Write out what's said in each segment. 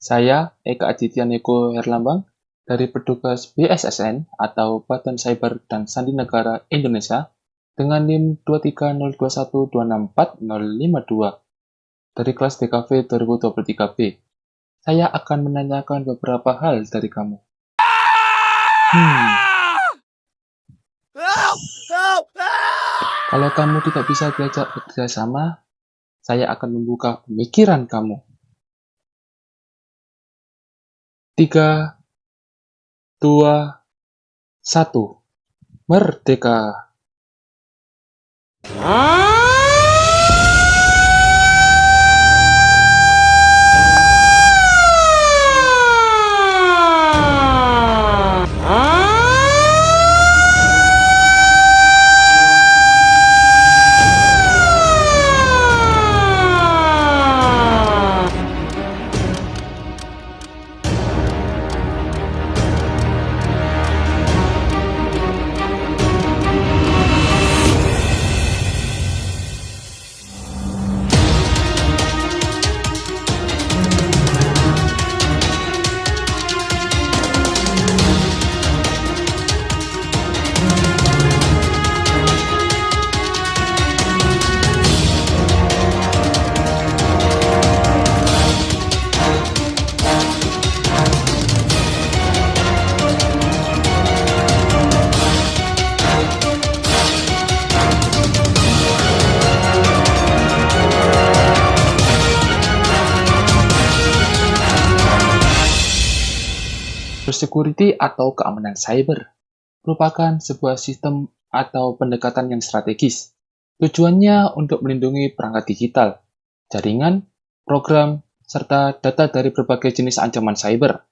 Saya, Eka Aditya Niko Herlambang, dari petugas BSSN atau Badan Cyber dan Sandi Negara Indonesia dengan NIM 23021264052 dari kelas DKV 2023B. Saya akan menanyakan beberapa hal dari kamu. Kalau kamu tidak bisa diajak bekerja sama, saya akan membuka pemikiran kamu. 3, 2, 1. Merdeka! Security atau keamanan cyber merupakan sebuah sistem atau pendekatan yang strategis. Tujuannya untuk melindungi perangkat digital, jaringan, program, serta data dari berbagai jenis ancaman cyber.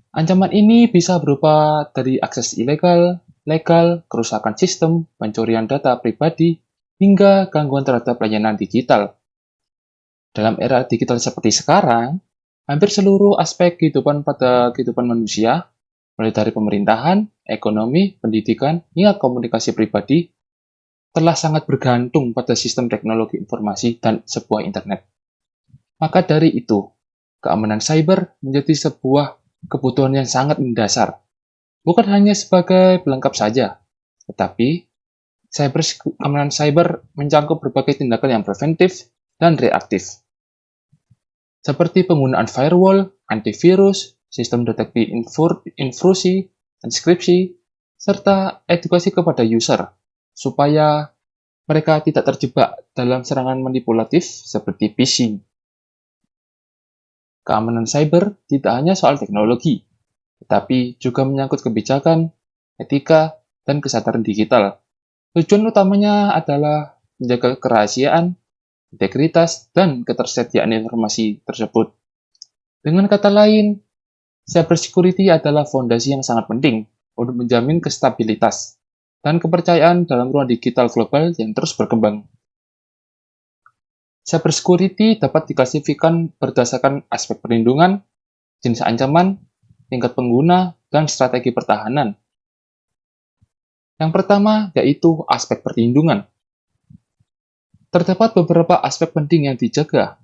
Ancaman ini bisa berupa dari akses ilegal, legal, kerusakan sistem, pencurian data pribadi, hingga gangguan terhadap layanan digital. Dalam era digital seperti sekarang, hampir seluruh aspek kehidupan manusia, mulai dari pemerintahan, ekonomi, pendidikan, hingga komunikasi pribadi, telah sangat bergantung pada sistem teknologi informasi dan sebuah internet. Maka dari itu, keamanan cyber menjadi sebuah kebutuhan yang sangat mendasar. Bukan hanya sebagai pelengkap saja, tetapi keamanan cyber mencakup berbagai tindakan yang preventif dan reaktif, seperti penggunaan firewall, antivirus, sistem deteksi intrusi, inskripsi, serta edukasi kepada user, supaya mereka tidak terjebak dalam serangan manipulatif seperti phishing. Keamanan cyber tidak hanya soal teknologi, tetapi juga menyangkut kebijakan, etika, dan kesadaran digital. Tujuan utamanya adalah menjaga kerahasiaan, integritas, dan ketersediaan informasi tersebut. Dengan kata lain, cybersecurity adalah fondasi yang sangat penting untuk menjamin kestabilitas dan kepercayaan dalam ruang digital global yang terus berkembang. Cybersecurity dapat diklasifikasikan berdasarkan aspek perlindungan, jenis ancaman, tingkat pengguna, dan strategi pertahanan. Yang pertama yaitu aspek perlindungan. Terdapat beberapa aspek penting yang dijaga,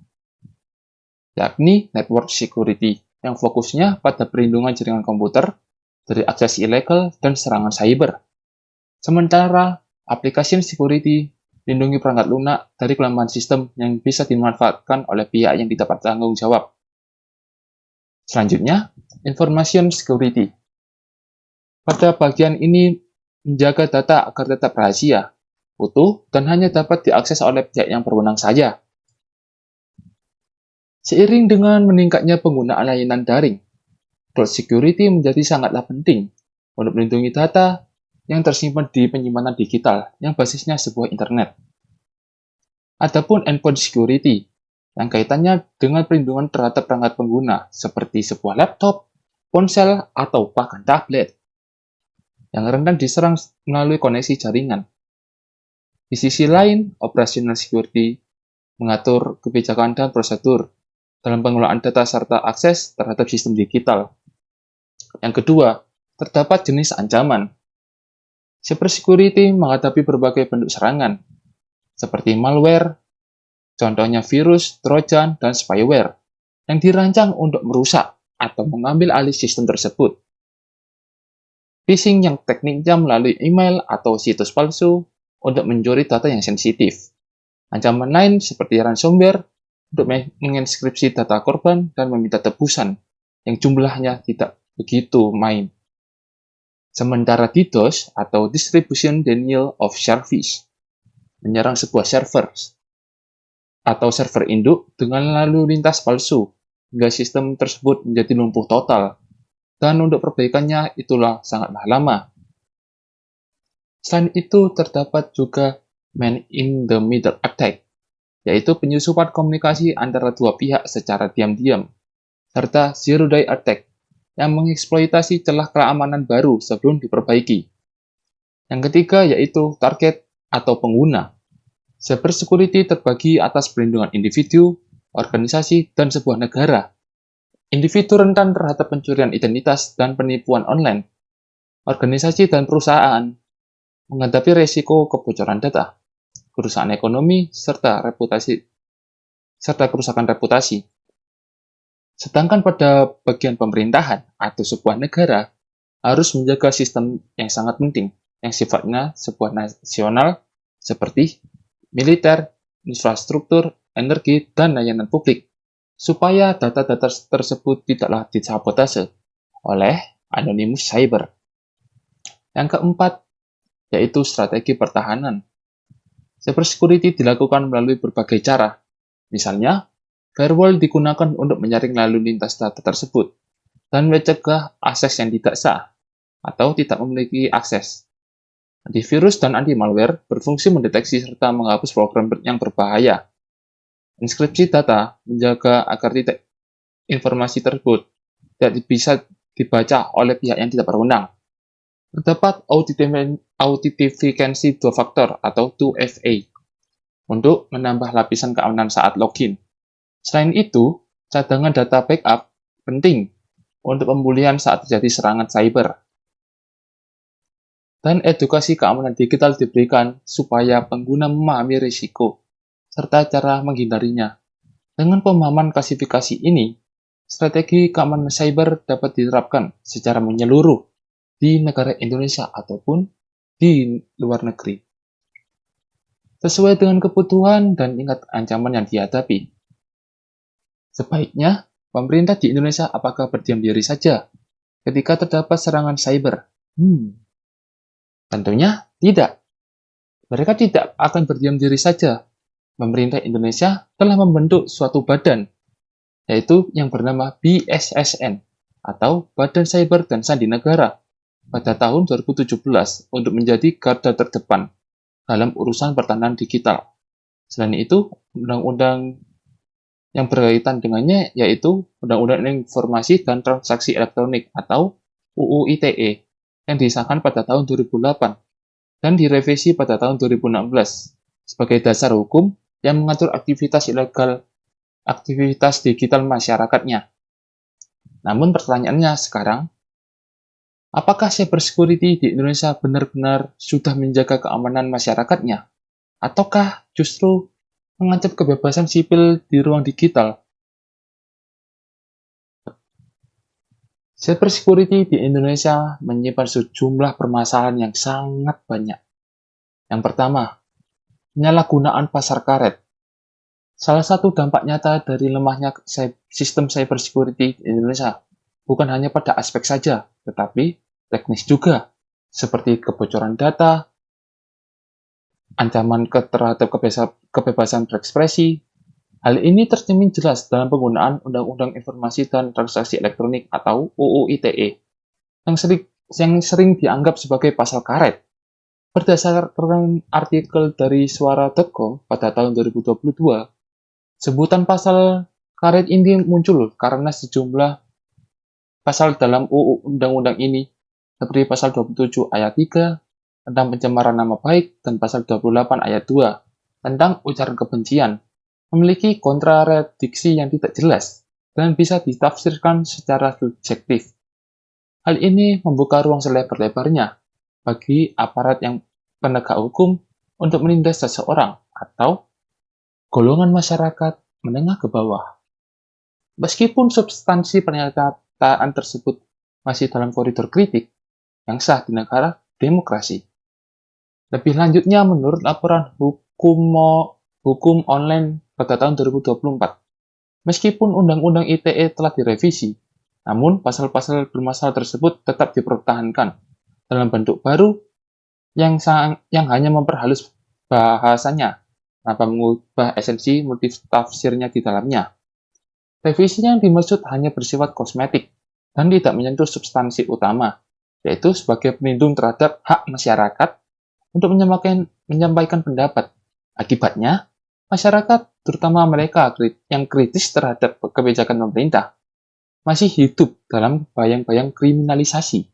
yakni network security, yang fokusnya pada perlindungan jaringan komputer dari akses ilegal dan serangan cyber. Sementara application security melindungi perangkat lunak dari kelemahan sistem yang bisa dimanfaatkan oleh pihak yang tidak bertanggung jawab. Selanjutnya, information security. Pada bagian ini menjaga data agar tetap rahasia, utuh, dan hanya dapat diakses oleh pihak yang berwenang saja. Seiring dengan meningkatnya penggunaan layanan daring, cloud security menjadi sangatlah penting untuk melindungi data yang tersimpan di penyimpanan digital yang basisnya sebuah internet. Adapun endpoint security, yang kaitannya dengan perlindungan terhadap perangkat pengguna seperti sebuah laptop, ponsel, atau bahkan tablet, yang rentan diserang melalui koneksi jaringan. Di sisi lain, operational security mengatur kebijakan dan prosedur dalam pengelolaan data serta akses terhadap sistem digital. Yang kedua, terdapat jenis ancaman. Cybersecurity menghadapi berbagai bentuk serangan, seperti malware, contohnya virus, trojan, dan spyware. yang dirancang untuk merusak atau mengambil alih sistem tersebut. Phishing yang tekniknya melalui email atau situs palsu untuk mencuri data yang sensitif. Ancaman lain seperti ransomware untuk menginskripsi data korban dan meminta tebusan yang jumlahnya tidak begitu main. Sementara DDoS atau Distribution Denial of Service menyerang sebuah server atau server induk dengan lalu lintas palsu hingga sistem tersebut menjadi lumpuh total. Dan untuk perbaikannya itulah sangatlah lama. Selain itu, terdapat juga man-in-the-middle attack, yaitu penyusupan komunikasi antara dua pihak secara diam-diam, serta zero-day attack, yang mengeksploitasi celah keamanan baru sebelum diperbaiki. Yang ketiga yaitu target atau pengguna. Cybersecurity terbagi atas perlindungan individu, organisasi, dan sebuah negara. Individu rentan terhadap pencurian identitas dan penipuan online. Organisasi dan perusahaan menghadapi risiko kebocoran data, kerusakan ekonomi, serta kerusakan reputasi. Sedangkan pada bagian pemerintahan atau sebuah negara harus menjaga sistem yang sangat penting, yang sifatnya sebuah nasional seperti militer, infrastruktur, energi, dan layanan publik, supaya data-data tersebut tidaklah disabotase oleh anonymous cyber. Yang keempat, yaitu strategi pertahanan. Cybersecurity dilakukan melalui berbagai cara. Misalnya, firewall digunakan untuk menyaring lalu lintas data tersebut dan mencegah akses yang tidak sah atau tidak memiliki akses. Antivirus dan anti-malware berfungsi mendeteksi serta menghapus program yang berbahaya. Inskripsi data menjaga agar informasi tersebut tidak bisa dibaca oleh pihak yang tidak berwenang. Terdapat autentifikasi dua faktor atau 2FA untuk menambah lapisan keamanan saat login. Selain itu, cadangan data backup penting untuk pemulihan saat terjadi serangan cyber. Dan edukasi keamanan digital diberikan supaya pengguna memahami risiko serta cara menghindarinya. Dengan pemahaman klasifikasi ini, strategi keamanan cyber dapat diterapkan secara menyeluruh di negara Indonesia ataupun di luar negeri, sesuai dengan kebutuhan dan tingkat ancaman yang dihadapi. Sebaiknya, pemerintah di Indonesia apakah berdiam diri saja ketika terdapat serangan cyber? Tentunya tidak. Mereka tidak akan berdiam diri saja. Pemerintah Indonesia telah membentuk suatu badan, yaitu yang bernama BSSN, atau Badan Cyber dan Sandi Negara, pada tahun 2017 untuk menjadi garda terdepan dalam urusan pertahanan digital. Selain itu, undang-undang yang berkaitan dengannya yaitu Undang-Undang Informasi dan Transaksi Elektronik atau UU ITE yang disahkan pada tahun 2008 dan direvisi pada tahun 2016 sebagai dasar hukum yang mengatur aktivitas digital masyarakatnya. Namun pertanyaannya sekarang, apakah cybersecurity di Indonesia benar-benar sudah menjaga keamanan masyarakatnya? Ataukah justru mengancam kebebasan sipil di ruang digital? Cybersecurity di Indonesia menyimpan sejumlah permasalahan yang sangat banyak. Yang pertama, penyalahgunaan pasar karet. Salah satu dampak nyata dari lemahnya sistem cybersecurity di Indonesia bukan hanya pada aspek saja, tetapi teknis juga, seperti kebocoran data, ancaman terhadap kebebasan berekspresi. Hal ini tercermin jelas dalam penggunaan Undang-Undang Informasi dan Transaksi Elektronik atau UU ITE, yang sering dianggap sebagai pasal karet. Berdasarkan artikel dari suara.com pada tahun 2022, sebutan pasal karet ini muncul karena sejumlah pasal dalam undang-undang ini, seperti pasal 27 ayat 3 tentang pencemaran nama baik dan pasal 28 ayat 2 tentang ujaran kebencian, memiliki kontradiksi yang tidak jelas dan bisa ditafsirkan secara subjektif. Hal ini membuka ruang selebar-lebarnya bagi aparat yang penegak hukum untuk menindas seseorang atau golongan masyarakat menengah ke bawah. Meskipun substansi pernyataan tersebut masih dalam koridor kritik yang sah di negara demokrasi. Lebih lanjutnya, menurut laporan hukum online pada tahun 2024, meskipun Undang-Undang ITE telah direvisi, namun pasal-pasal bermasalah tersebut tetap dipertahankan dalam bentuk baru yang hanya memperhalus bahasanya tanpa mengubah esensi multitafsirnya di dalamnya. Revisi yang dimaksud hanya bersifat kosmetik dan tidak menyentuh substansi utama, yaitu sebagai pelindung terhadap hak masyarakat untuk menyampaikan pendapat. Akibatnya, masyarakat, terutama mereka yang kritis terhadap kebijakan pemerintah, masih hidup dalam bayang-bayang kriminalisasi.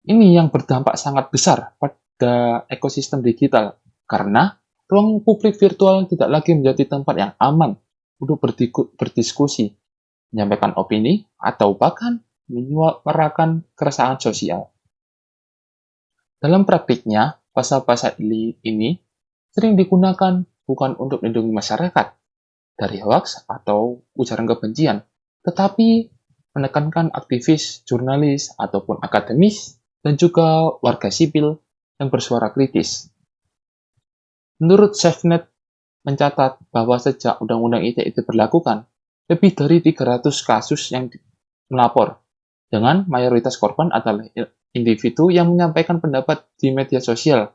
Ini yang berdampak sangat besar pada ekosistem digital, karena ruang publik virtual tidak lagi menjadi tempat yang aman untuk berdiskusi, menyampaikan opini, atau bahkan menyuarakan keresahan sosial. Dalam praktiknya, pasal-pasal ini sering digunakan bukan untuk melindungi masyarakat dari hoaks atau ujaran kebencian, tetapi menekankan aktivis, jurnalis, ataupun akademis, dan juga warga sipil yang bersuara kritis. Menurut SafeNet mencatat bahwa sejak Undang-Undang ITE diberlakukan, lebih dari 300 kasus yang melapor, dengan mayoritas korban adalah individu yang menyampaikan pendapat di media sosial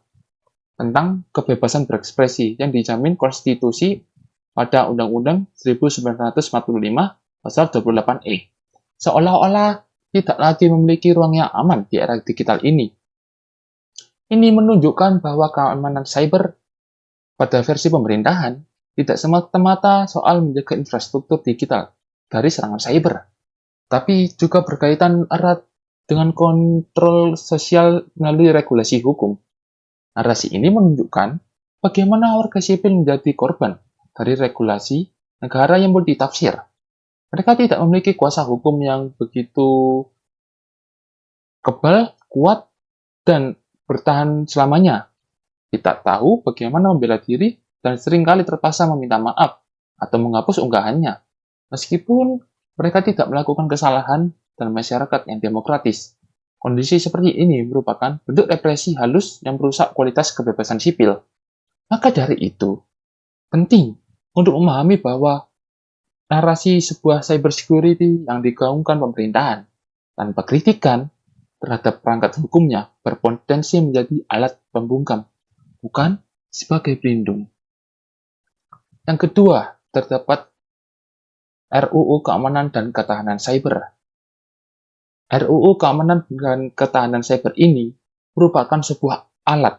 tentang kebebasan berekspresi yang dijamin konstitusi pada Undang-Undang 1945 pasal 28E. Seolah-olah tidak lagi memiliki ruang yang aman di era digital ini. Ini menunjukkan bahwa keamanan cyber pada versi pemerintahan tidak semata-mata soal menjaga infrastruktur digital dari serangan cyber, tapi juga berkaitan erat dengan kontrol sosial melalui regulasi hukum. Narasi ini menunjukkan bagaimana warga sipil menjadi korban dari regulasi negara yang multitafsir. Mereka tidak memiliki kuasa hukum yang begitu kebal, kuat, dan bertahan selamanya. Tidak tahu bagaimana membela diri dan seringkali terpaksa meminta maaf atau menghapus unggahannya. Meskipun mereka tidak melakukan kesalahan dalam masyarakat yang demokratis. Kondisi seperti ini merupakan bentuk represi halus yang merusak kualitas kebebasan sipil. Maka dari itu, penting untuk memahami bahwa narasi sebuah cybersecurity yang digaungkan pemerintahan tanpa kritikan terhadap perangkat hukumnya berpotensi menjadi alat pembungkam, bukan sebagai pelindung. Yang kedua, terdapat RUU Keamanan dan Ketahanan Cyber. RUU Keamanan dan Ketahanan Cyber ini merupakan sebuah alat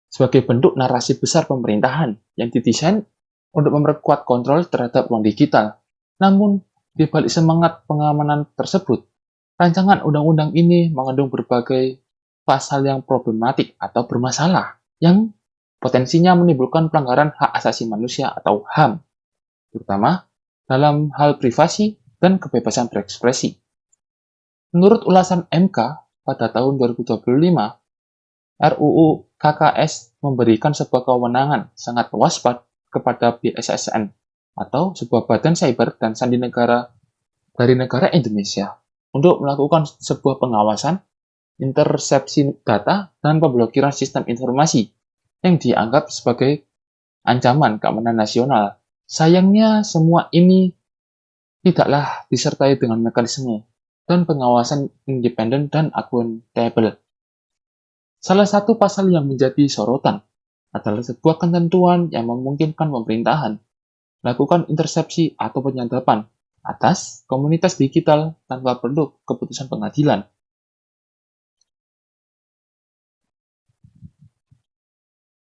sebagai bentuk narasi besar pemerintahan yang didesain untuk memperkuat kontrol terhadap ruang digital. Namun, di balik semangat pengamanan tersebut, rancangan undang-undang ini mengandung berbagai pasal yang problematik atau bermasalah, yang potensinya menimbulkan pelanggaran hak asasi manusia atau HAM, terutama dalam hal privasi dan kebebasan berekspresi. Menurut ulasan MK pada tahun 2025, RUU KKS memberikan sebuah kewenangan sangat luas kepada BSSN atau sebuah badan cyber dan sandi negara dari negara Indonesia untuk melakukan sebuah pengawasan, intersepsi data, dan pemblokiran sistem informasi yang dianggap sebagai ancaman keamanan nasional. Sayangnya, semua ini tidaklah disertai dengan mekanisme dan pengawasan independen dan akuntabel. Salah satu pasal yang menjadi sorotan adalah sebuah ketentuan yang memungkinkan pemerintahan melakukan intersepsi atau penyadapan atas komunitas digital tanpa perlu keputusan pengadilan.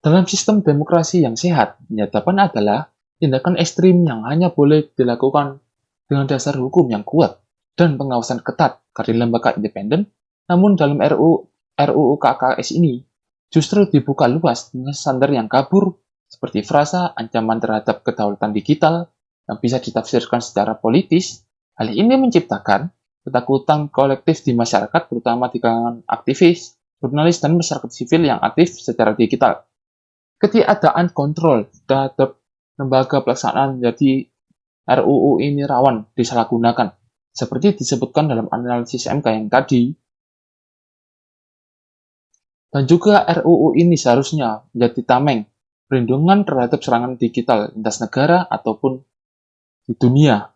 Dalam sistem demokrasi yang sehat, penyadapan adalah tindakan ekstrim yang hanya boleh dilakukan dengan dasar hukum yang kuat dan pengawasan ketat dari lembaga independen. Namun dalam RUU KKS ini justru dibuka luas dengan standar yang kabur seperti frasa ancaman terhadap kedaulatan digital yang bisa ditafsirkan secara politis. Hal ini menciptakan ketakutan kolektif di masyarakat, terutama di kalangan aktivis, jurnalis, dan masyarakat sipil yang aktif secara digital. Ketiadaan kontrol terhadap lembaga pelaksanaan menjadi RUU ini rawan disalahgunakan, seperti disebutkan dalam analisis MK yang tadi. Dan juga RUU ini seharusnya menjadi tameng perlindungan terhadap serangan digital lintas negara ataupun di dunia,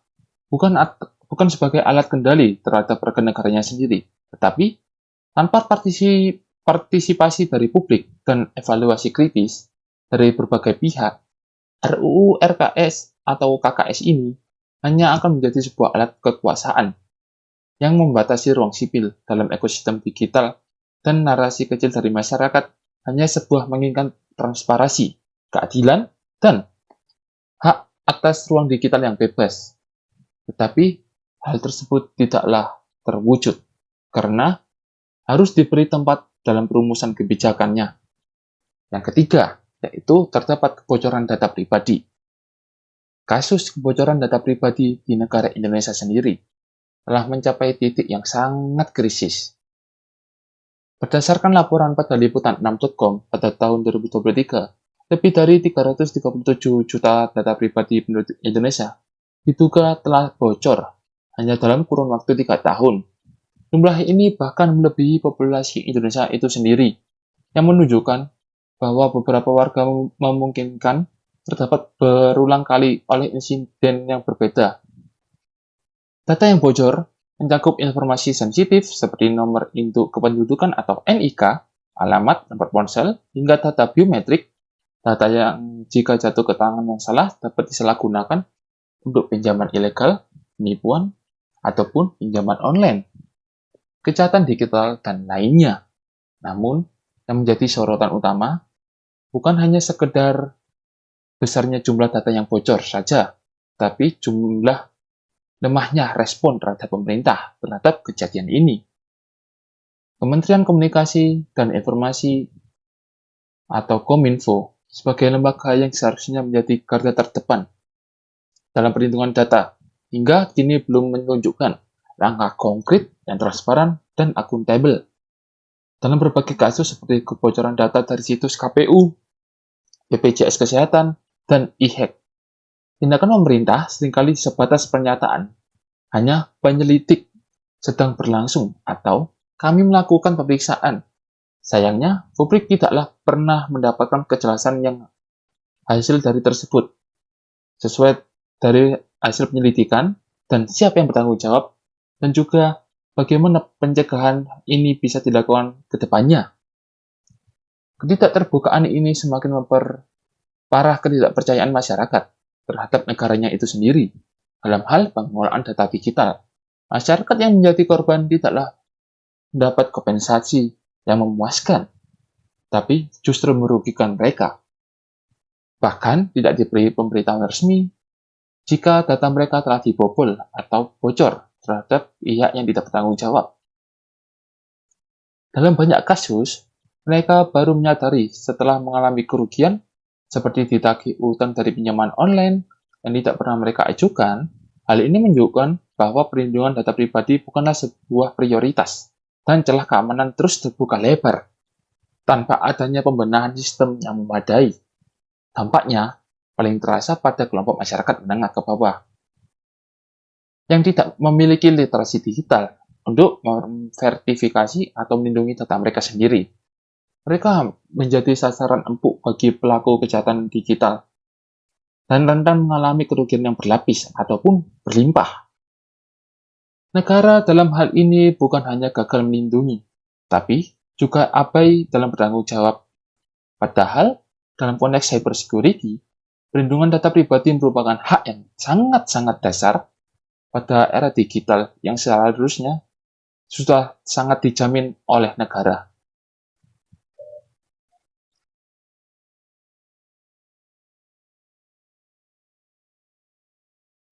bukan sebagai alat kendali terhadap warga negaranya sendiri, tetapi tanpa partisipasi dari publik dan evaluasi kritis dari berbagai pihak, RUU RKS atau KKS ini hanya akan menjadi sebuah alat kekuasaan yang membatasi ruang sipil dalam ekosistem digital, dan narasi kecil dari masyarakat hanya sebuah menginginkan transparansi, keadilan, dan hak atas ruang digital yang bebas. Tetapi hal tersebut tidaklah terwujud karena harus diberi tempat dalam perumusan kebijakannya. Yang ketiga, yaitu terdapat kebocoran data pribadi. Kasus kebocoran data pribadi di negara Indonesia sendiri telah mencapai titik yang sangat krisis. Berdasarkan laporan pada liputan6.com pada tahun 2023, lebih dari 337 juta data pribadi penduduk Indonesia diduga telah bocor hanya dalam kurun waktu 3 tahun. Jumlah ini bahkan melebihi populasi Indonesia itu sendiri, yang menunjukkan bahwa beberapa warga memungkinkan terdapat berulang kali oleh insiden yang berbeda. Data yang bocor mencakup informasi sensitif seperti nomor induk kependudukan atau NIK, alamat, nomor ponsel, hingga data biometrik, data yang jika jatuh ke tangan yang salah dapat disalahgunakan untuk pinjaman ilegal, penipuan, ataupun pinjaman online, kejahatan digital, dan lainnya. Namun, yang menjadi sorotan utama bukan hanya sekedar besarnya jumlah data yang bocor saja, tapi jumlah lemahnya respon terhadap pemerintah terhadap kejadian ini. Kementerian Komunikasi dan Informasi atau Kominfo sebagai lembaga yang seharusnya menjadi garda terdepan dalam perlindungan data, hingga kini belum menunjukkan langkah konkret yang transparan dan akuntabel dalam berbagai kasus seperti kebocoran data dari situs KPU, BPJS Kesehatan, dan e-hack. Tindakan pemerintah seringkali sebatas pernyataan, hanya penyelidik sedang berlangsung atau kami melakukan pemeriksaan. Sayangnya, publik tidaklah pernah mendapatkan kejelasan yang hasil dari tersebut, sesuai dari hasil penyelidikan dan siapa yang bertanggung jawab, dan juga bagaimana pencegahan ini bisa dilakukan ke depannya. Ketidakterbukaan ini semakin memperparah ketidakpercayaan masyarakat terhadap negaranya itu sendiri dalam hal pengelolaan data digital. Masyarakat yang menjadi korban tidaklah mendapat kompensasi yang memuaskan, tapi justru merugikan mereka. Bahkan tidak diberi pemberitahuan resmi jika data mereka telah dibobol atau bocor terhadap pihak yang tidak bertanggung jawab. Dalam banyak kasus, mereka baru menyadari setelah mengalami kerugian, seperti ditagih utang dari pinjaman online yang tidak pernah mereka ajukan. Hal ini menunjukkan bahwa perlindungan data pribadi bukanlah sebuah prioritas, dan celah keamanan terus terbuka lebar tanpa adanya pembenahan sistem yang memadai. Dampaknya paling terasa pada kelompok masyarakat menengah ke bawah yang tidak memiliki literasi digital untuk memverifikasi atau melindungi data mereka sendiri. Mereka menjadi sasaran empuk bagi pelaku kejahatan digital dan rentan mengalami kerugian yang berlapis ataupun berlimpah. Negara dalam hal ini bukan hanya gagal melindungi, tapi juga abai dalam bertanggung jawab. Padahal, dalam konteks cybersecurity, perlindungan data pribadi merupakan hak yang sangat-sangat dasar pada era digital yang seharusnya sudah sangat dijamin oleh negara.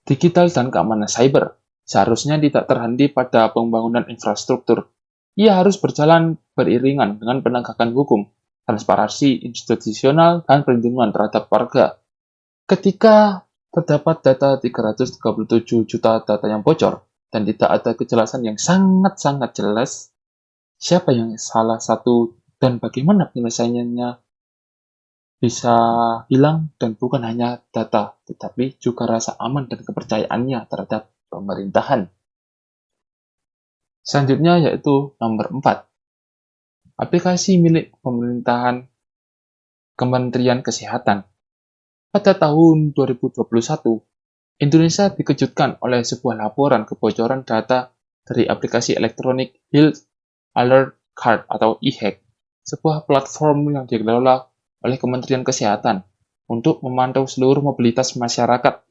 Digital dan keamanan cyber seharusnya tidak terhenti pada pembangunan infrastruktur. Ia harus berjalan beriringan dengan penegakan hukum, transparansi institusional, dan perlindungan terhadap warga. Ketika terdapat data 337 juta data yang bocor, dan tidak ada kejelasan yang sangat-sangat jelas, siapa yang salah satu dan bagaimana penyelesaiannya, bisa hilang, dan bukan hanya data, tetapi juga rasa aman dan kepercayaannya terhadap pemerintahan. Selanjutnya yaitu nomor 4, aplikasi milik pemerintahan Kementerian Kesehatan. Pada tahun 2021, Indonesia dikejutkan oleh sebuah laporan kebocoran data dari aplikasi elektronik Health Alert Card atau e-Hack, sebuah platform yang dikelola oleh Kementerian Kesehatan untuk memantau seluruh mobilitas masyarakat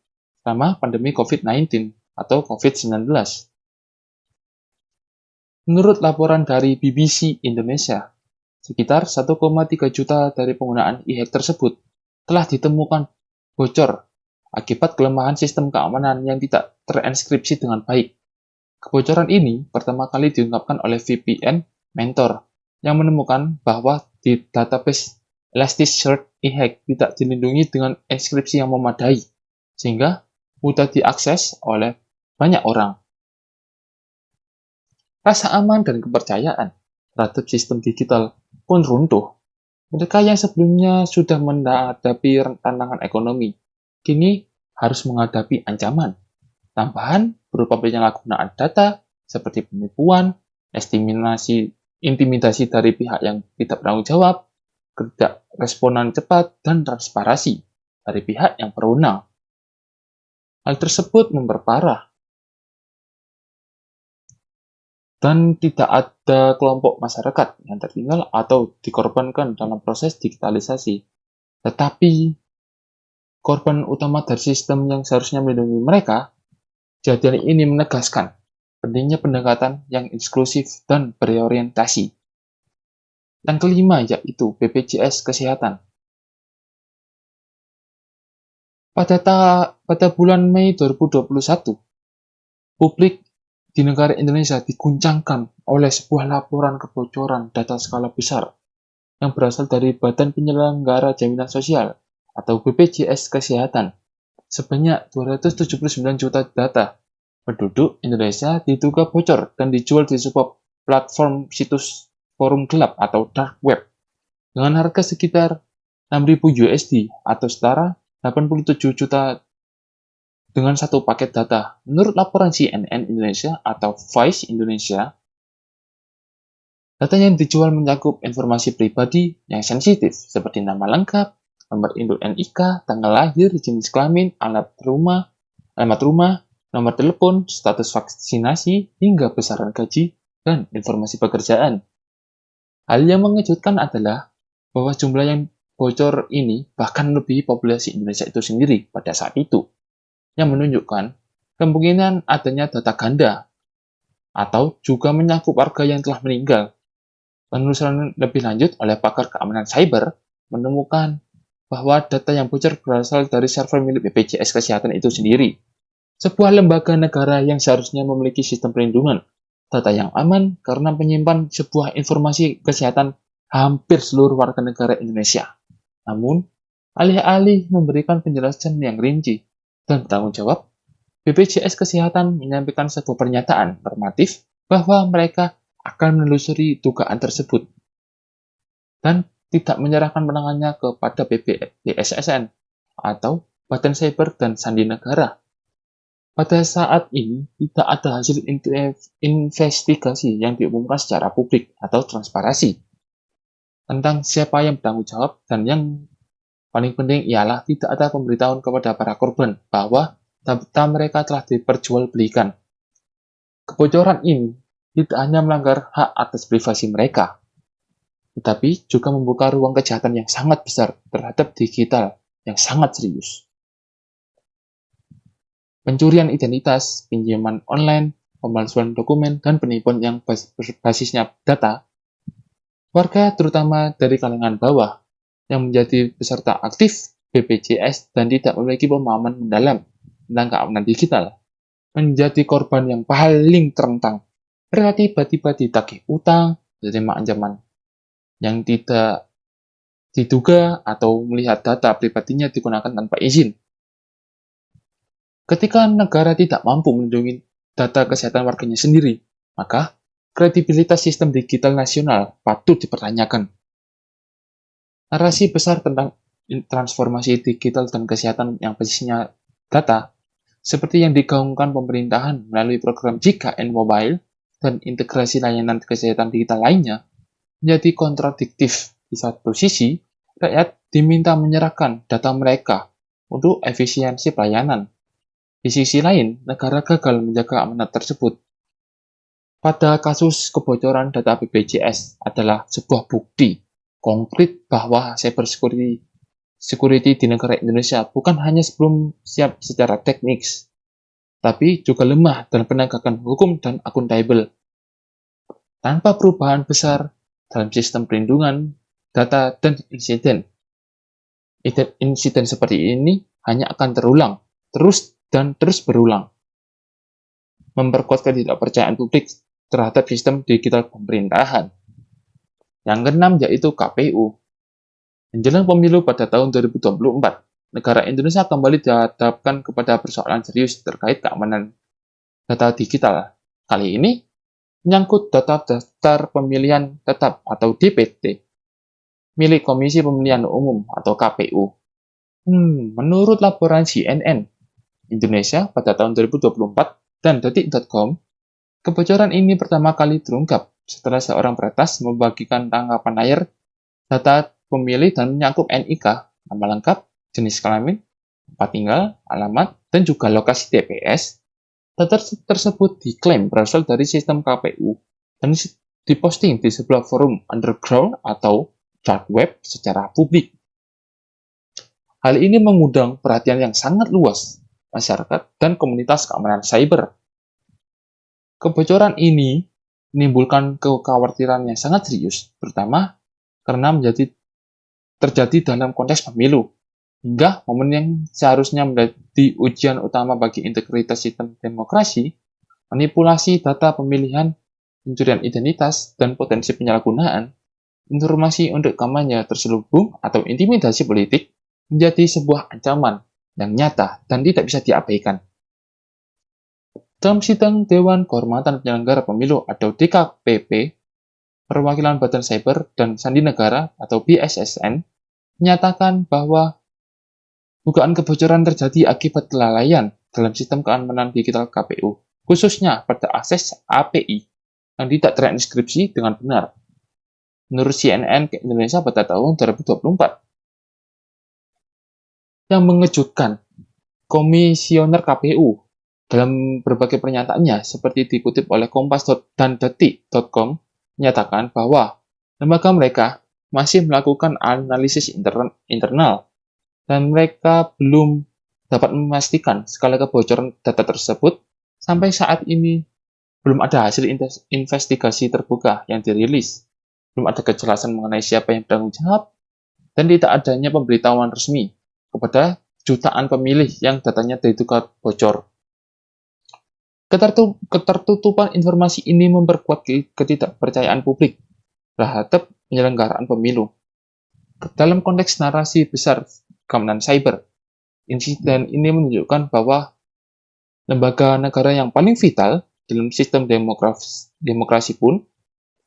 selama pandemi COVID-19 atau COVID-19. Menurut laporan dari BBC Indonesia, sekitar 1,3 juta dari penggunaan e-hack tersebut telah ditemukan bocor akibat kelemahan sistem keamanan yang tidak terenskripsi dengan baik. Kebocoran ini pertama kali diungkapkan oleh VPN Mentor yang menemukan bahwa di database Elasticsearch e-hack tidak dilindungi dengan enskripsi yang memadai, sehingga mudah diakses oleh banyak orang. Rasa aman dan kepercayaan terhadap sistem digital pun runtuh. Mereka yang sebelumnya sudah menghadapi tantangan ekonomi, kini harus menghadapi ancaman tambahan berupa penyalahgunaan data seperti penipuan, intimidasi dari pihak yang tidak bertanggung jawab, responan cepat, dan transparansi dari pihak yang berwenang. Hal tersebut memperparah dan tidak ada kelompok masyarakat yang tertinggal atau dikorbankan dalam proses digitalisasi. Tetapi korban utama dari sistem yang seharusnya melindungi mereka, kejadian ini menegaskan pentingnya pendekatan yang inklusif dan berorientasi. Yang kelima yaitu BPJS Kesehatan. Pada bulan Mei 2021, publik di negara Indonesia diguncangkan oleh sebuah laporan kebocoran data skala besar yang berasal dari Badan Penyelenggara Jaminan Sosial atau BPJS Kesehatan. Sebanyak 279 juta data penduduk Indonesia diduga bocor dan dijual di sebuah platform situs forum gelap atau dark web dengan harga sekitar 6.000 USD atau setara 87 juta dengan satu paket data. Menurut laporan CNN Indonesia atau Vice Indonesia, data yang dijual mencakup informasi pribadi yang sensitif seperti nama lengkap, nomor induk NIK, tanggal lahir, jenis kelamin, alamat rumah, nomor telepon, status vaksinasi, hingga besaran gaji dan informasi pekerjaan. Hal yang mengejutkan adalah bahwa jumlah yang bocor ini bahkan melebihi populasi Indonesia itu sendiri pada saat itu, yang menunjukkan kemungkinan adanya data ganda atau juga mencakup warga yang telah meninggal. Penelusuran lebih lanjut oleh pakar keamanan cyber menemukan bahwa data yang bocor berasal dari server milik BPJS Kesehatan itu sendiri, sebuah lembaga negara yang seharusnya memiliki sistem perlindungan data yang aman karena menyimpan sebuah informasi kesehatan hampir seluruh warga negara Indonesia. Namun, alih-alih memberikan penjelasan yang rinci dan bertanggung jawab, BPJS Kesehatan menyampaikan sebuah pernyataan normatif bahwa mereka akan menelusuri dugaan tersebut dan tidak menyerahkan penanganannya kepada BPSSN atau Badan Cyber dan Sandi Negara. Pada saat ini, tidak ada hasil investigasi yang diumumkan secara publik atau transparansi tentang siapa yang bertanggung jawab, dan yang paling penting ialah tidak ada pemberitahuan kepada para korban bahwa data mereka telah diperjualbelikan. Kebocoran ini tidak hanya melanggar hak atas privasi mereka, tetapi juga membuka ruang kejahatan yang sangat besar terhadap digital yang sangat serius. Pencurian identitas, pinjaman online, pemalsuan dokumen, dan penipuan yang berbasisnya data. Warga terutama dari kalangan bawah yang menjadi peserta aktif BPJS dan tidak memiliki pemahaman mendalam tentang keamanan digital, menjadi korban yang paling terentang. Mereka tiba-tiba ditagih utang, menerima ancaman yang tidak diduga, atau melihat data pribadinya digunakan tanpa izin. Ketika negara tidak mampu melindungi data kesehatan warganya sendiri, maka kredibilitas sistem digital nasional patut dipertanyakan. Narasi besar tentang transformasi digital dan kesehatan yang basisnya data, seperti yang digaungkan pemerintahan melalui program JKN Mobile dan integrasi layanan kesehatan digital lainnya, menjadi kontradiktif. Di satu sisi, rakyat diminta menyerahkan data mereka untuk efisiensi pelayanan. Di sisi lain, negara gagal menjaga amanat tersebut. Pada kasus kebocoran data BPJS adalah sebuah bukti konkret bahwa security di negara Indonesia bukan hanya belum siap secara teknis, tapi juga lemah dalam penegakan hukum dan akuntabel. Tanpa perubahan besar dalam sistem perlindungan data dan insiden seperti ini hanya akan terulang, terus berulang, memperkuat ketidakpercayaan publik terhadap sistem digital pemerintahan. Yang keenam yaitu KPU. Menjelang pemilu pada tahun 2024, negara Indonesia kembali dihadapkan kepada persoalan serius terkait keamanan data digital. Kali ini menyangkut data daftar pemilihan tetap atau DPT milik Komisi Pemilihan Umum atau KPU. Menurut laporan CNN Indonesia pada tahun 2024 dan detik.com, kebocoran ini pertama kali terungkap setelah seorang peretas membagikan tangkapan layar data pemilih dan menyangkut NIK, nama lengkap, jenis kelamin, tempat tinggal, alamat, dan juga lokasi TPS. Data tersebut diklaim berasal dari sistem KPU dan diposting di sebuah forum underground atau dark web secara publik. Hal ini mengundang perhatian yang sangat luas masyarakat dan komunitas keamanan cyber. Kebocoran ini menimbulkan kekhawatiran yang sangat serius, terutama karena terjadi dalam konteks pemilu, hingga momen yang seharusnya menjadi ujian utama bagi integritas sistem demokrasi, manipulasi data pemilihan, pencurian identitas, dan potensi penyalahgunaan informasi untuk kampanye terselubung atau intimidasi politik menjadi sebuah ancaman yang nyata dan tidak bisa diabaikan. Dalam sidang Dewan Kehormatan Penyelenggara Pemilu atau DKPP, Perwakilan Badan Cyber dan Sandi Negara atau BSSN menyatakan bahwa dugaan kebocoran terjadi akibat kelalaian dalam sistem keamanan digital KPU, khususnya pada akses API yang tidak terinskripsi dengan benar. Menurut CNN Indonesia pada tahun 2024. Yang mengejutkan, Komisioner KPU dalam berbagai pernyataannya seperti dikutip oleh Kompas dan Detik.com menyatakan bahwa lembaga mereka masih melakukan analisis internal dan mereka belum dapat memastikan skala kebocoran data tersebut. Sampai saat ini belum ada hasil investigasi terbuka yang dirilis, belum ada kejelasan mengenai siapa yang bertanggung jawab, dan tidak adanya pemberitahuan resmi kepada jutaan pemilih yang datanya diduga bocor. Ketertutupan informasi ini memperkuat ketidakpercayaan publik terhadap penyelenggaraan pemilu. Dalam konteks narasi besar keamanan cyber, insiden ini menunjukkan bahwa lembaga negara yang paling vital dalam sistem demokrasi pun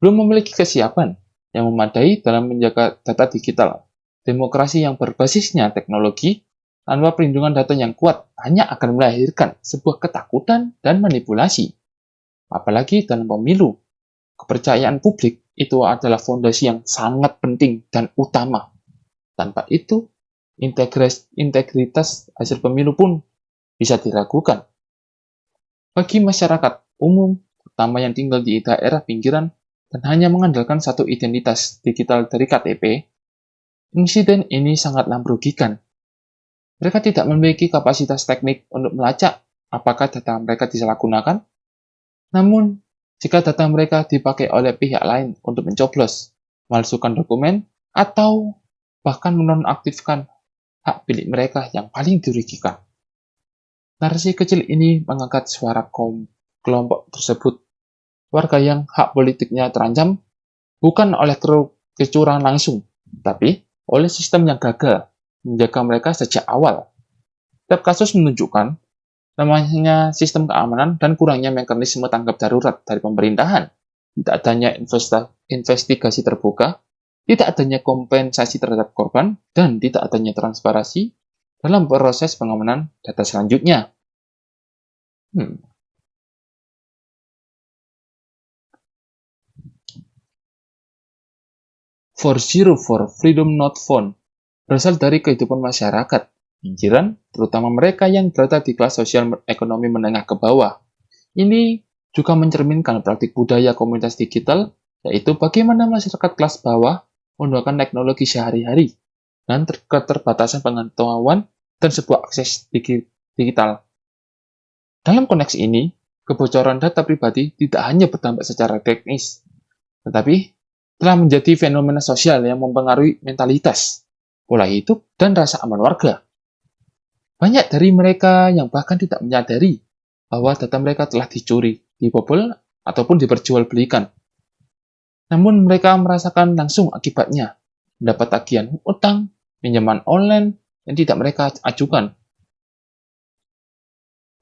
belum memiliki kesiapan yang memadai dalam menjaga data digital. Demokrasi yang berbasisnya teknologi tanpa perlindungan data yang kuat hanya akan melahirkan sebuah ketakutan dan manipulasi. Apalagi dalam pemilu, kepercayaan publik itu adalah fondasi yang sangat penting dan utama. Tanpa itu, integritas hasil pemilu pun bisa diragukan. Bagi masyarakat umum, terutama yang tinggal di daerah pinggiran dan hanya mengandalkan satu identitas digital dari KTP, insiden ini sangatlah merugikan. Mereka tidak memiliki kapasitas teknik untuk melacak apakah data mereka disalahgunakan. Namun, jika data mereka dipakai oleh pihak lain untuk mencoblos, memalsukan dokumen, atau bahkan menonaktifkan hak pilih mereka yang paling dirugikan. Narasi kecil ini mengangkat suara kelompok tersebut. Warga yang hak politiknya terancam bukan oleh kecurangan langsung, tapi oleh sistem yang gagal menjaga mereka sejak awal. Setiap kasus menunjukkan namanya sistem keamanan dan kurangnya mekanisme tanggap darurat dari pemerintahan. Tidak adanya investigasi terbuka tidak adanya kompensasi terhadap korban, dan tidak adanya transparansi dalam proses pengamanan data selanjutnya. Hmm. 404 Freedom Not Found berasal dari kehidupan masyarakat, pinggiran, terutama mereka yang berada di kelas sosial ekonomi menengah ke bawah. Ini juga mencerminkan praktik budaya komunitas digital, yaitu bagaimana masyarakat kelas bawah menggunakan teknologi sehari-hari dan keterbatasan pengetahuan dan sebuah akses digital. Dalam konteks ini, kebocoran data pribadi tidak hanya berdampak secara teknis, tetapi telah menjadi fenomena sosial yang mempengaruhi mentalitas, pola hidup, dan rasa aman warga. Banyak dari mereka yang bahkan tidak menyadari bahwa data mereka telah dicuri, dibobol, ataupun diperjualbelikan. Namun mereka merasakan langsung akibatnya, mendapat tagihan utang, pinjaman online yang tidak mereka ajukan,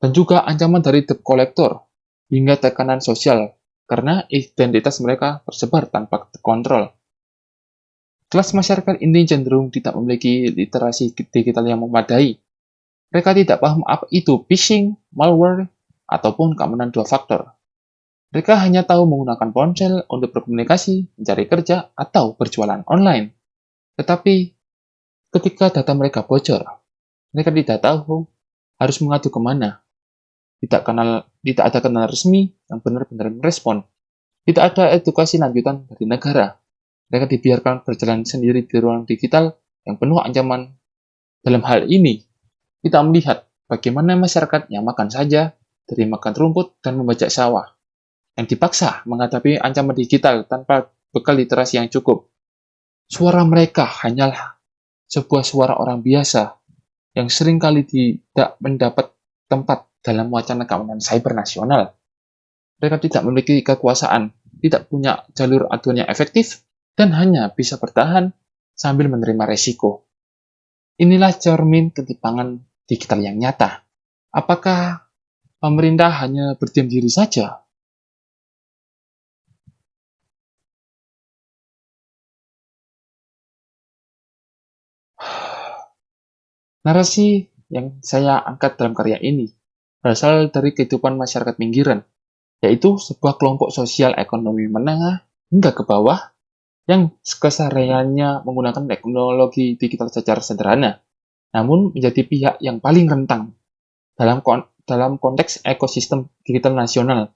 dan juga ancaman dari debt collector, hingga tekanan sosial karena identitas mereka tersebar tanpa kontrol. Kelas masyarakat ini cenderung tidak memiliki literasi digital yang memadai. Mereka tidak paham apa itu phishing, malware, ataupun keamanan dua faktor. Mereka hanya tahu menggunakan ponsel untuk berkomunikasi, mencari kerja, atau berjualan online. Tetapi, ketika data mereka bocor, mereka tidak tahu harus mengadu kemana. Tidak ada kanal resmi yang benar-benar merespon. Tidak ada edukasi lanjutan dari negara. Mereka dibiarkan berjalan sendiri di ruang digital yang penuh ancaman. Dalam hal ini, kita melihat bagaimana masyarakat yang makan saja, dari makan rumput dan membajak sawah, yang dipaksa menghadapi ancaman digital tanpa bekal literasi yang cukup. Suara mereka hanyalah sebuah suara orang biasa yang seringkali tidak mendapat tempat dalam wacana keamanan cyber nasional. Mereka tidak memiliki kekuasaan, tidak punya jalur aduan yang efektif, dan hanya bisa bertahan sambil menerima resiko. Inilah cermin ketimpangan digital yang nyata. Apakah pemerintah hanya berdiam diri saja? Narasi yang saya angkat dalam karya ini berasal dari kehidupan masyarakat pinggiran, yaitu sebuah kelompok sosial ekonomi menengah hingga ke bawah yang kesehariannya menggunakan teknologi digital secara sederhana, namun menjadi pihak yang paling rentan dalam konteks ekosistem digital nasional.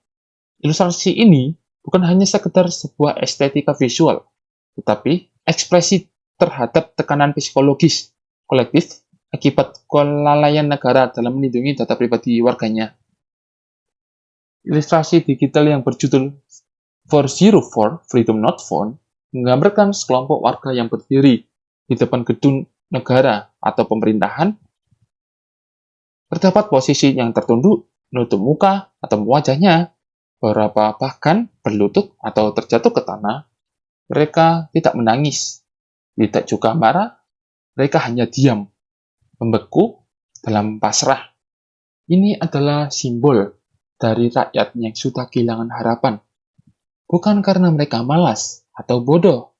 Ilustrasi ini bukan hanya sekedar sebuah estetika visual, tetapi ekspresi terhadap tekanan psikologis kolektif akibat kelalaian negara dalam melindungi data pribadi warganya. Ilustrasi digital yang berjudul 404 Freedom Not Found menggambarkan sekelompok warga yang berdiri di depan gedung negara atau pemerintahan, terdapat posisi yang tertunduk, menutup muka atau wajahnya, beberapa bahkan berlutut atau terjatuh ke tanah. Mereka tidak menangis, tidak juga marah, mereka hanya diam, membeku dalam pasrah. Ini adalah simbol dari rakyat yang sudah kehilangan harapan. Bukan karena mereka malas atau bodoh,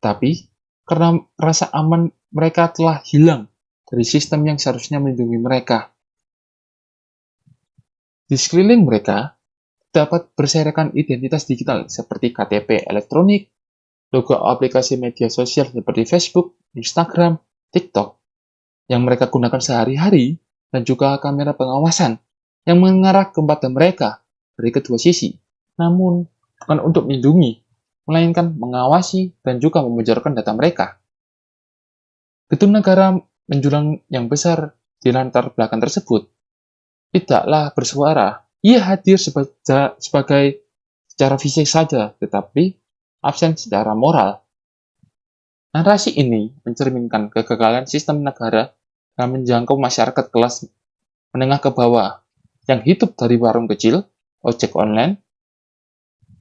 tapi karena rasa aman mereka telah hilang dari sistem yang seharusnya melindungi mereka. Di sekeliling mereka dapat berserakan identitas digital seperti KTP elektronik, logo aplikasi media sosial seperti Facebook, Instagram, TikTok, yang mereka gunakan sehari-hari, dan juga kamera pengawasan yang mengarah kepada mereka dari kedua sisi, namun bukan untuk melindungi, melainkan mengawasi dan juga membocorkan data mereka. Gedung negara menjulang yang besar di latar belakang tersebut tidaklah bersuara. Ia hadir sebagai secara fisik saja, tetapi absen secara moral. Narasi ini mencerminkan kegagalan sistem negara dalam menjangkau masyarakat kelas menengah ke bawah yang hidup dari warung kecil, ojek online,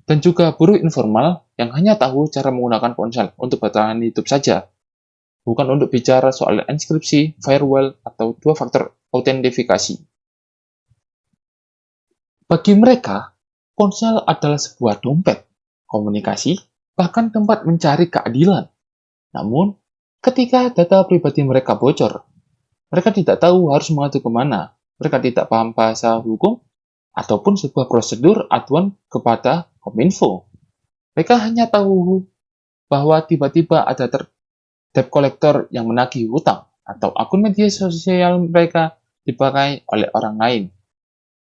dan juga buruh informal yang hanya tahu cara menggunakan ponsel untuk bertahan hidup saja, bukan untuk bicara soal enkripsi, firewall, atau dua faktor autentifikasi. Bagi mereka, ponsel adalah sebuah dompet, komunikasi, bahkan tempat mencari keadilan. Namun, ketika data pribadi mereka bocor, mereka tidak tahu harus mengadu kemana. Mereka tidak paham bahasa hukum ataupun sebuah prosedur aduan kepada Kominfo. Mereka hanya tahu bahwa tiba-tiba ada debt collector yang menagih hutang atau akun media sosial mereka dipakai oleh orang lain.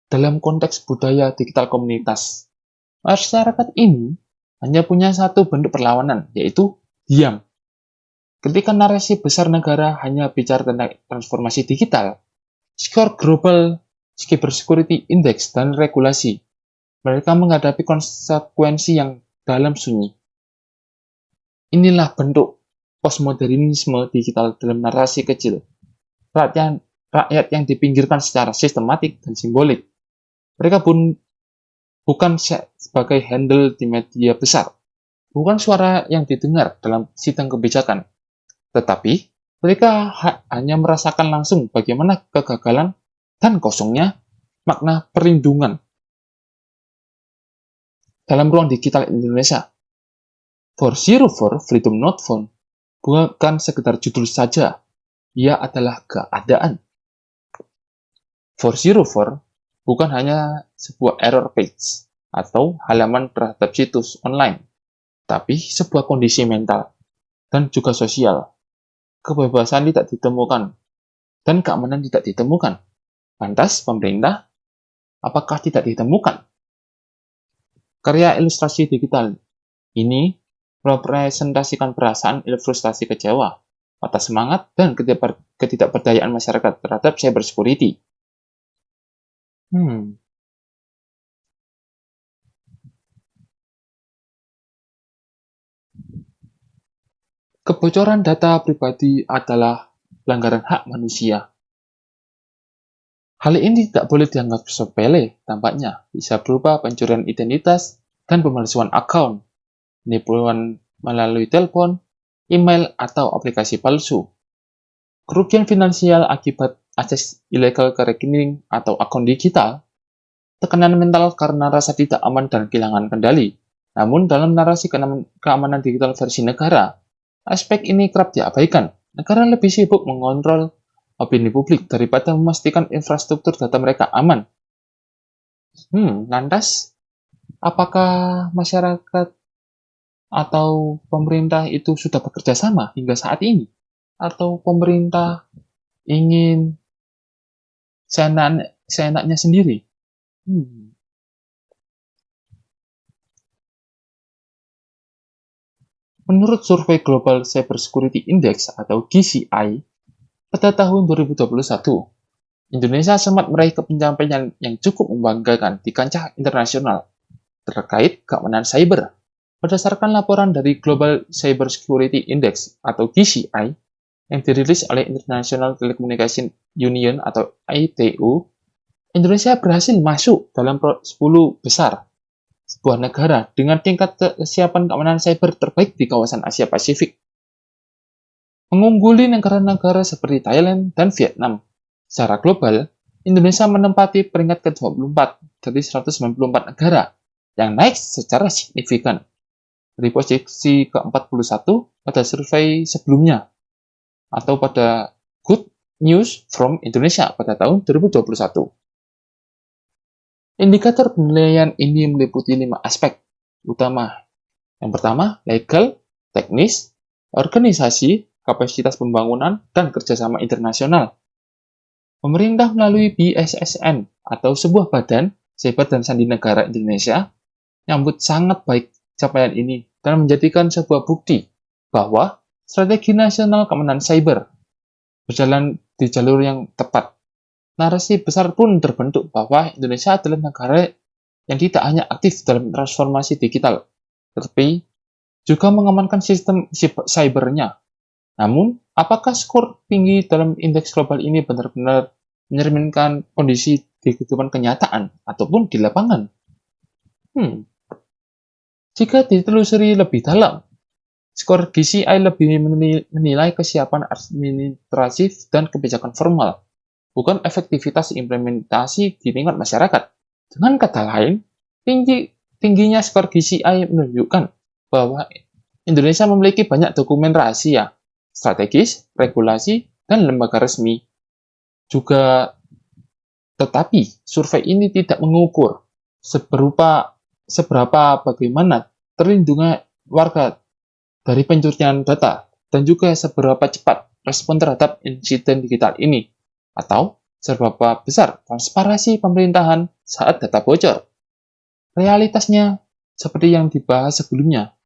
Dalam konteks budaya digital komunitas, masyarakat ini hanya punya satu bentuk perlawanan, yaitu diam. Ketika narasi besar negara hanya bicara tentang transformasi digital, skor global cybersecurity index dan regulasi, mereka menghadapi konsekuensi yang dalam sunyi. Inilah bentuk postmodernisme digital dalam narasi kecil. Rakyat yang dipinggirkan secara sistematik dan simbolik. Mereka pun bukan sebagai handle di media besar, bukan suara yang didengar dalam sidang kebijakan, tetapi mereka hanya merasakan langsung bagaimana kegagalan dan kosongnya makna perlindungan dalam ruang digital Indonesia. 404 Freedom Not Found bukan sekedar judul saja, ia adalah keadaan. 404 bukan hanya sebuah error page atau halaman terhadap situs online, tapi sebuah kondisi mental dan juga sosial. Kebebasan tidak ditemukan dan keamanan tidak ditemukan. Lantas pemerintah, apakah tidak ditemukan? Karya ilustrasi digital ini merepresentasikan perasaan frustasi kecewa, patah semangat, dan ketidakberdayaan masyarakat terhadap cybersecurity. Kebocoran data pribadi adalah pelanggaran hak manusia. Hal ini tidak boleh dianggap sepele, tampaknya bisa berupa pencurian identitas dan pemalsuan akun, penipuan melalui telepon, email, atau aplikasi palsu. Kerugian finansial akibat akses ilegal ke rekening atau akun digital, tekanan mental karena rasa tidak aman dan kehilangan kendali. Namun dalam narasi keamanan digital versi negara, aspek ini kerap diabaikan. Negara lebih sibuk mengontrol opini publik daripada memastikan infrastruktur data mereka aman. Lantas, apakah masyarakat atau pemerintah itu sudah bekerja sama hingga saat ini? Atau pemerintah ingin seenaknya sendiri? Menurut survei Global Cybersecurity Index atau GCI, pada tahun 2021, Indonesia sempat meraih pencapaian yang cukup membanggakan di kancah internasional terkait keamanan cyber. Berdasarkan laporan dari Global Cybersecurity Index atau GCI yang dirilis oleh International Telecommunication Union atau ITU, Indonesia berhasil masuk dalam 10 besar sebuah negara dengan tingkat kesiapan keamanan cyber terbaik di kawasan Asia Pasifik. Mengungguli negara-negara seperti Thailand dan Vietnam. Secara global, Indonesia menempati peringkat ke-24 dari 194 negara yang naik secara signifikan dari posisi ke-41 pada survei sebelumnya atau pada Good News from Indonesia pada tahun 2021. Indikator penilaian ini meliputi 5 aspek utama. Yang pertama, legal, teknis, organisasi, kapasitas pembangunan, dan kerjasama internasional. Pemerintah melalui BSSN atau sebuah badan cyber dan sandi negara Indonesia menyambut sangat baik capaian ini dan menjadikan sebuah bukti bahwa strategi nasional keamanan cyber berjalan di jalur yang tepat. Narasi besar pun terbentuk bahwa Indonesia adalah negara yang tidak hanya aktif dalam transformasi digital, tetapi juga mengamankan sistem cybernya. Namun, apakah skor tinggi dalam indeks global ini benar-benar mencerminkan kondisi di kehidupan kenyataan ataupun di lapangan? Jika ditelusuri lebih dalam, skor GCI lebih menilai kesiapan administratif dan kebijakan formal, bukan efektivitas implementasi di tingkat masyarakat. Dengan kata lain, tingginya skor GCI menunjukkan bahwa Indonesia memiliki banyak dokumen rahasia, strategis, regulasi, dan lembaga resmi. Juga tetapi survei ini tidak mengukur seberapa bagaimana terlindungnya warga dari pencurian data dan juga seberapa cepat respon terhadap insiden digital ini atau seberapa besar transparansi pemerintahan saat data bocor. Realitasnya, seperti yang dibahas sebelumnya,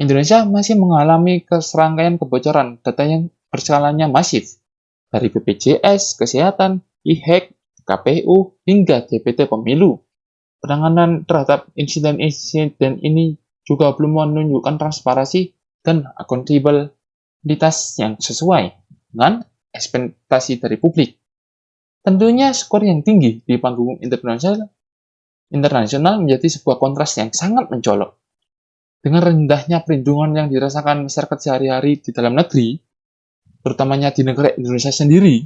Indonesia masih mengalami serangkaian kebocoran data yang berskalanya masif, dari BPJS, Kesehatan, e-hack, KPU, hingga DPT Pemilu. Penanganan terhadap insiden-insiden ini juga belum menunjukkan transparansi dan akuntabilitas yang sesuai dengan ekspektasi dari publik. Tentunya skor yang tinggi di panggung internasional menjadi sebuah kontras yang sangat mencolok. Dengan rendahnya perlindungan yang dirasakan masyarakat sehari-hari di dalam negeri, terutamanya di negara Indonesia sendiri,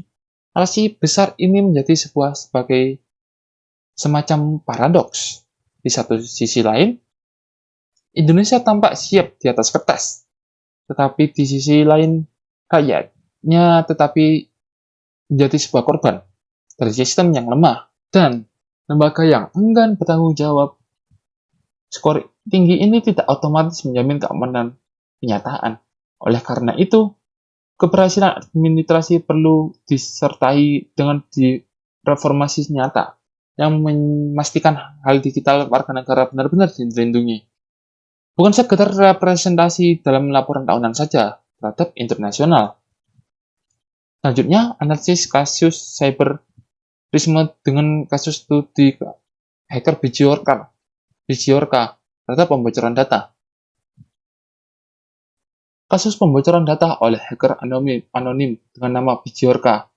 relasi besar ini menjadi sebagai semacam paradoks. Di satu sisi lain, Indonesia tampak siap di atas kertas, tetapi di sisi lain, rakyatnya menjadi sebuah korban dari sistem yang lemah dan lembaga yang enggan bertanggung jawab. Skor tinggi ini tidak otomatis menjamin keamanan kenyataan. Oleh karena itu, keberhasilan administrasi perlu disertai dengan reformasi nyata yang memastikan hal digital warga negara benar-benar dilindungi. Bukan sekedar representasi dalam laporan tahunan saja terhadap internasional. Selanjutnya, analisis kasus cyberisme dengan kasus studi hacker Bjorka terhadap pembocoran data. Kasus pembocoran data oleh hacker anonim dengan nama Bjorka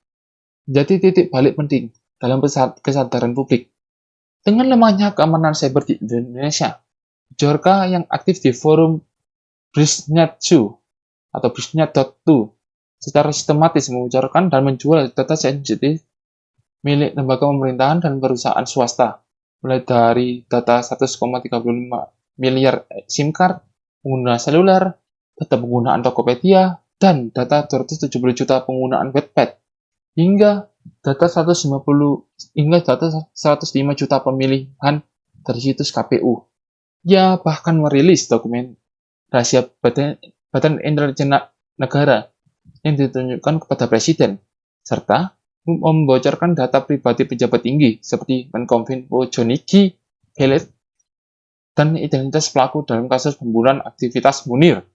menjadi titik balik penting dalam kesadaran publik. Dengan lemahnya keamanan cyber di Indonesia, Bjorka yang aktif di forum Brisnet2 atau Brisnet.2 secara sistematis membocorkan dan menjual data sensitif milik lembaga pemerintahan dan perusahaan swasta, mulai dari data 1,35 miliar SIM card, pengguna seluler, data penggunaan Tokopedia, dan data 270 juta penggunaan Wattpad, hingga data 105 juta pemilihan dari situs KPU. Ia bahkan merilis dokumen rahasia Badan Intelijen Negara yang ditunjukkan kepada Presiden, serta membocorkan data pribadi pejabat tinggi seperti Menkominfo Johnny G. Pellet dan identitas pelaku dalam kasus pembunuhan aktivitas Munir.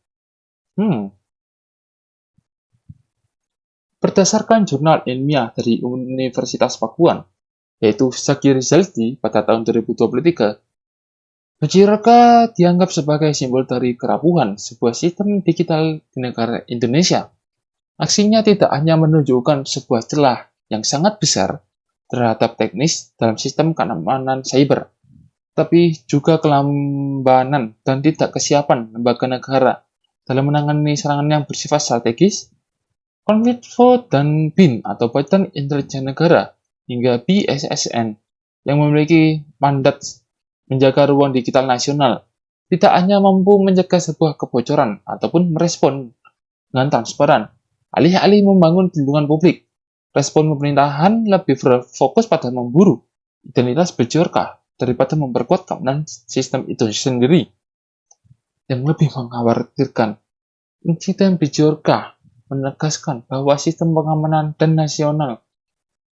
Berdasarkan jurnal ilmiah dari Universitas Pakuan, yaitu Zaki Rizaldi pada tahun 2023, Bjorka dianggap sebagai simbol dari kerapuhan sebuah sistem digital di negara Indonesia. Aksinya tidak hanya menunjukkan sebuah celah yang sangat besar terhadap teknis dalam sistem keamanan cyber, tapi juga kelambanan dan tidak kesiapan lembaga negara dalam menangani serangan yang bersifat strategis. Kominfo dan BIN atau Badan Intelijen Negara hingga BSSN yang memiliki mandat menjaga ruang digital nasional tidak hanya mampu mencegah sebuah kebocoran ataupun merespon dengan transparan, alih-alih membangun perlindungan publik. Respon pemerintahan lebih berfokus pada memburu identitas Bjorka daripada memperkuat keamanan sistem itu sendiri. Yang lebih mengkhawatirkan, insiden Bjorka menegaskan bahwa sistem pengamanan dan nasional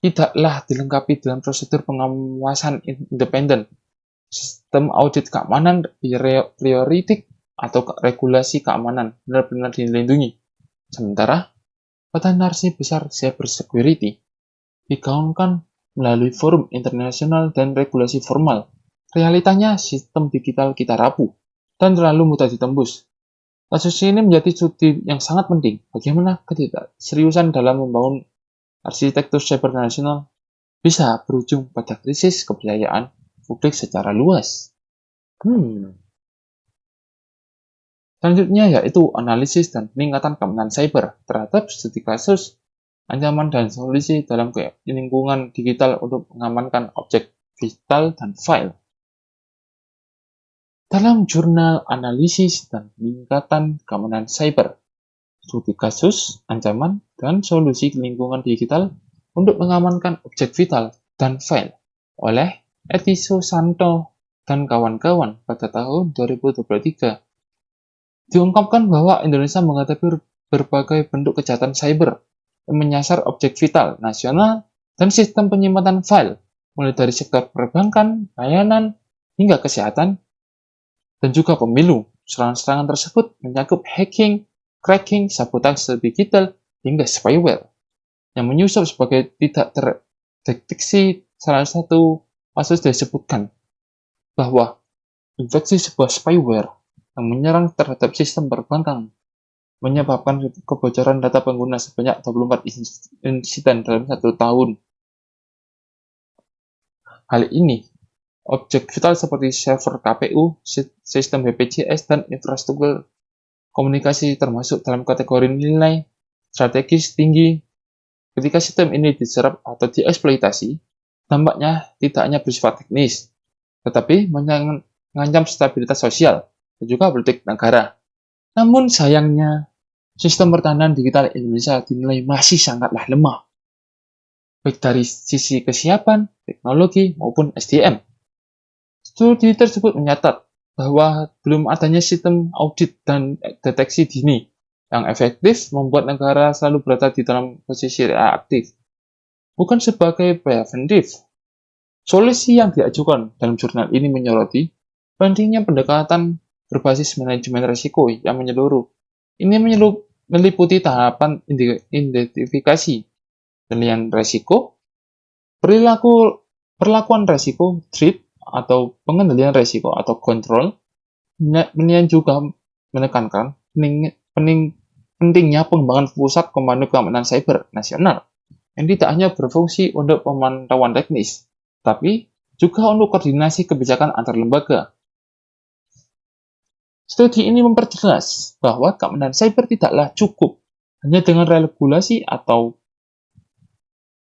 tidaklah dilengkapi dengan prosedur pengawasan independen, sistem audit keamanan prioritik, atau regulasi keamanan benar-benar dilindungi. Sementara, pada narasi besar cybersecurity digaungkan melalui forum internasional dan regulasi formal. Realitanya, sistem digital kita rapuh dan terlalu mudah ditembus. Kasus ini menjadi studi yang sangat penting bagaimana ketidakseriusan dalam membangun arsitektur cyber nasional bisa berujung pada krisis kepercayaan publik secara luas. Selanjutnya yaitu analisis dan peningkatan keamanan cyber terhadap studi kasus, ancaman dan solusi dalam lingkungan digital untuk mengamankan objek digital dan file. Dalam jurnal analisis dan peningkatan keamanan cyber, studi kasus, ancaman, dan solusi lingkungan digital untuk mengamankan objek vital dan file oleh Eti Susanto dan kawan-kawan pada tahun 2023. Diungkapkan bahwa Indonesia menghadapi berbagai bentuk kejahatan cyber yang menyasar objek vital nasional dan sistem penyimpanan file, mulai dari sektor perbankan, layanan, hingga kesehatan, dan juga pemilu. Serangan-serangan tersebut mencakup hacking, cracking, sabotase digital, hingga spyware yang menyusup sebagai tidak terdeteksi. Salah satu kasus disebutkan bahwa infeksi sebuah spyware yang menyerang terhadap sistem perbankan menyebabkan kebocoran data pengguna sebanyak 24 insiden dalam 1 tahun. Hal ini objek vital seperti server KPU, sistem BPJS, dan infrastruktur komunikasi termasuk dalam kategori nilai strategis tinggi. Ketika sistem ini diserap atau dieksploitasi, dampaknya tidak hanya bersifat teknis, tetapi mengancam stabilitas sosial dan juga politik negara. Namun sayangnya, sistem pertahanan digital Indonesia dinilai masih sangatlah lemah, baik dari sisi kesiapan, teknologi, maupun SDM. Studi tersebut mencatat bahwa belum adanya sistem audit dan deteksi dini yang efektif membuat negara selalu berada di dalam posisi reaktif, bukan sebagai preventif. Solusi yang diajukan dalam jurnal ini menyoroti pentingnya pendekatan berbasis manajemen risiko yang menyeluruh. Ini meliputi tahapan identifikasi, penilaian risiko, perlakuan risiko, treat, atau pengendalian risiko atau kontrol. Penilaian juga menekankan pentingnya pengembangan pusat komando keamanan cyber nasional yang tidak hanya berfungsi untuk pemantauan teknis, tapi juga untuk koordinasi kebijakan antar lembaga. Studi ini memperjelas bahwa keamanan cyber tidaklah cukup hanya dengan regulasi atau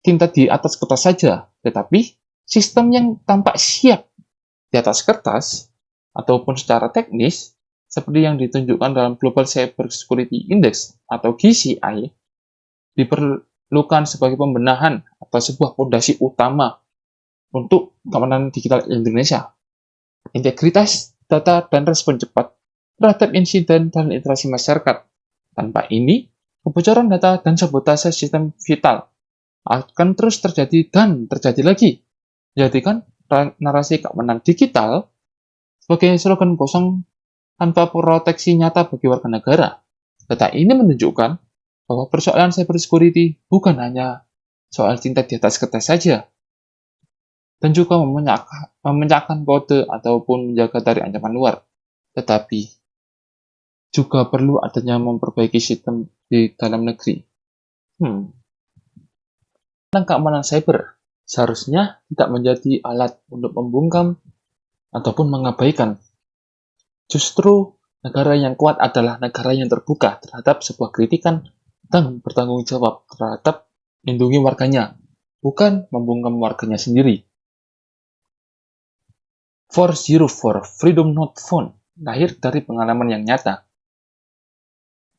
tinta di atas kertas saja, tetapi sistem yang tampak siap di atas kertas ataupun secara teknis, seperti yang ditunjukkan dalam Global Cyber Security Index atau GCI, diperlukan sebagai pembenahan atau sebuah fondasi utama untuk keamanan digital Indonesia. Integritas data dan respon cepat terhadap insiden dan interaksi masyarakat. Tanpa ini, kebocoran data dan sabotase sistem vital akan terus terjadi dan terjadi lagi. Jadikan narasi keamanan digital sebagai slogan kosong tanpa proteksi nyata bagi warga negara. Data ini menunjukkan bahwa persoalan cyber security bukan hanya soal cinta di atas kertas saja, dan juga memecahkan kode ataupun menjaga dari ancaman luar, tetapi juga perlu adanya memperbaiki sistem di dalam negeri. Tentang keamanan cyber seharusnya tidak menjadi alat untuk membungkam ataupun mengabaikan. Justru negara yang kuat adalah negara yang terbuka terhadap sebuah kritikan dan bertanggung jawab terhadap melindungi warganya, bukan membungkam warganya sendiri. 404 Freedom Not Found lahir dari pengalaman yang nyata.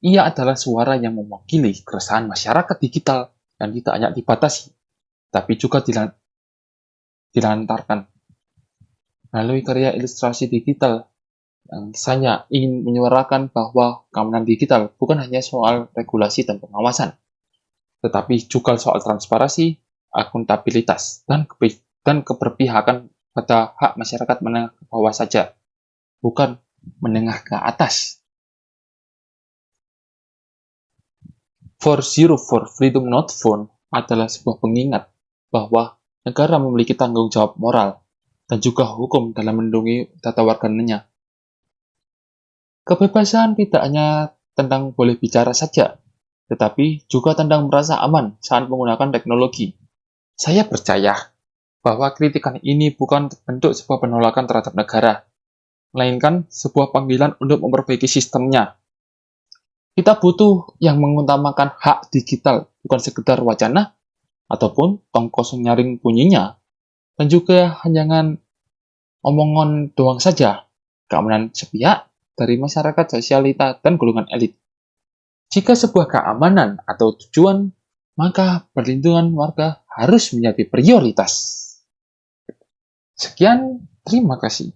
Ia adalah suara yang mewakili keresahan masyarakat digital yang tidak hanya dibatasi, tapi juga dilantarkan melalui karya ilustrasi digital yang saya ingin menyuarakan bahwa keamanan digital bukan hanya soal regulasi dan pengawasan, tetapi juga soal transparansi, akuntabilitas, dan keberpihakan pada hak masyarakat menengah ke bawah saja, bukan menengah ke atas. 404 Freedom Not Found adalah sebuah pengingat bahwa negara memiliki tanggung jawab moral dan juga hukum dalam melindungi data warganya. Kebebasan tidak hanya tentang boleh bicara saja, tetapi juga tentang merasa aman saat menggunakan teknologi. Saya percaya bahwa kritikan ini bukan bentuk sebuah penolakan terhadap negara, melainkan sebuah panggilan untuk memperbaiki sistemnya. Kita butuh yang mengutamakan hak digital, bukan sekedar wacana ataupun tong kosong nyaring bunyinya, dan juga jangan omongan doang saja, keamanan sepihak dari masyarakat sosialita dan golongan elit. Jika sebuah keamanan atau tujuan, maka perlindungan warga harus menjadi prioritas. Sekian, terima kasih.